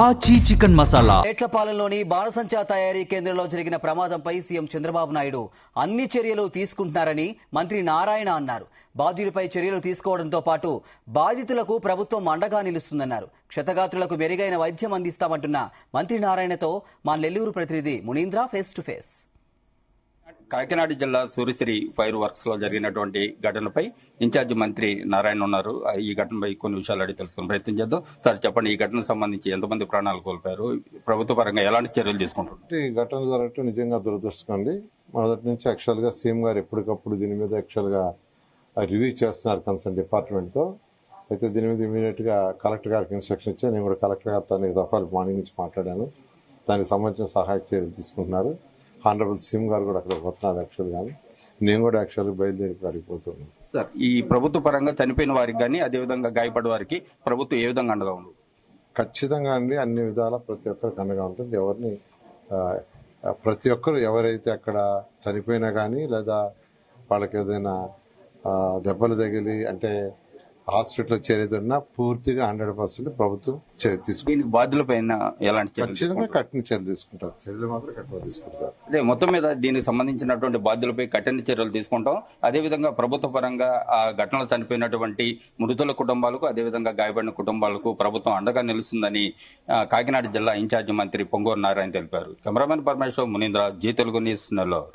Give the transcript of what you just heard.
ఆచి చికెన్ మసాలా. ఏట్లపాలెంలోని బాణసంచా తయారీ కేంద్రంలో జరిగిన ప్రమాదంపై సీఎం చంద్రబాబు నాయుడు అన్ని చర్యలు తీసుకుంటున్నారని మంత్రి నారాయణ అన్నారు. బాధ్యులపై చర్యలు తీసుకోవడంతో పాటు బాధితులకు ప్రభుత్వం అండగా నిలుస్తుందన్నారు. క్షతగాత్రులకు మెరుగైన వైద్యం అందిస్తామంటున్న మంత్రి నారాయణతో మా నెల్లూరు ప్రతినిధి మునీంద్ర ఫేస్ టు ఫేస్. కాకినాడ జిల్లా సూరిసిరి ఫైర్ వర్క్స్ లో జరిగినటువంటి ఘటనపై ఇన్ఛార్జి మంత్రి నారాయణ ఉన్నారు. ఈ ఘటనపై కొన్ని విషయాలు అడిగి తెలుసుకునే ప్రయత్నం చేద్దాం. సార్ చెప్పండి, ఈ ఘటనకు సంబంధించి ఎంతమంది ప్రాణాలు కోల్పోయారు, ప్రభుత్వ పరంగా ఎలాంటి చర్యలు తీసుకుంటారు? ఈ ఘటన జరగటం నిజంగా దురదృష్టండి. మొదటి నుంచి యాక్చువల్ గా సీఎం గారు ఎప్పటికప్పుడు దీని మీద యాక్చువల్ గా రివ్యూ చేస్తున్నారు కన్సర్న్ డిపార్ట్మెంట్ తో. అయితే దీని మీద ఇమీడియట్ గా కలెక్టర్ గారికి ఇన్స్ట్రక్షన్ ఇచ్చాను. నేను కూడా కలెక్టర్ గారితో అనేక దఫాలు మార్నింగ్ నుంచి మాట్లాడాను. దానికి సంబంధించిన సహాయక చర్యలు తీసుకుంటున్నారు. హానరబుల్ సీఎం గారు కూడా అక్కడ పోతున్నారు యాక్చువల్ గా. నేను కూడా యాక్చువల్ బయలుదేరి అడిగిపోతున్నాను. సార్, ఈ ప్రభుత్వ పరంగా చనిపోయిన వారికి కానీ అదేవిధంగా గాయపడే వారికి ప్రభుత్వం ఏ విధంగా అండగా ఉంది? ఖచ్చితంగా అండి, అన్ని విధాలా ప్రతి ఒక్కరికి అండగా ఉంటుంది. ఎవరిని ప్రతి ఒక్కరు ఎవరైతే అక్కడ చనిపోయినా కానీ లేదా వాళ్ళకి ఏదైనా దెబ్బలు తగిలి అంటే హాస్పిటల్లో చేరేదన్నా పూర్తిగా 100% ప్రభుత్వం తీసుకుంటుంది. దీనికి బాధ్యులపైన ఎలాంటి చర్యలు ఖచ్చితంగా కఠిన చర్యలు తీసుకుంటారు. చర్యలు మాత్రం కఠినంగా తీసుకుంటారు. అదే మొత్తం మీద దీనికి సంబంధించినటువంటి బాధ్యులపై కఠిన చర్యలు తీసుకుంటాం. అదేవిధంగా ప్రభుత్వ పరంగా ఆ ఘటనలో చనిపోయినటువంటి మృతుల కుటుంబాలకు అదేవిధంగా గాయపడిన కుటుంబాలకు ప్రభుత్వం అండగా నిలుస్తుందని కాకినాడ జిల్లా ఇన్ఛార్జి మంత్రి పొంగూరు నారాయణ తెలిపారు. కెమెరామెన్ పరమేశ్వర్, మునీంద్ర, జీ తెలుగు న్యూస్, నెల్లూరు.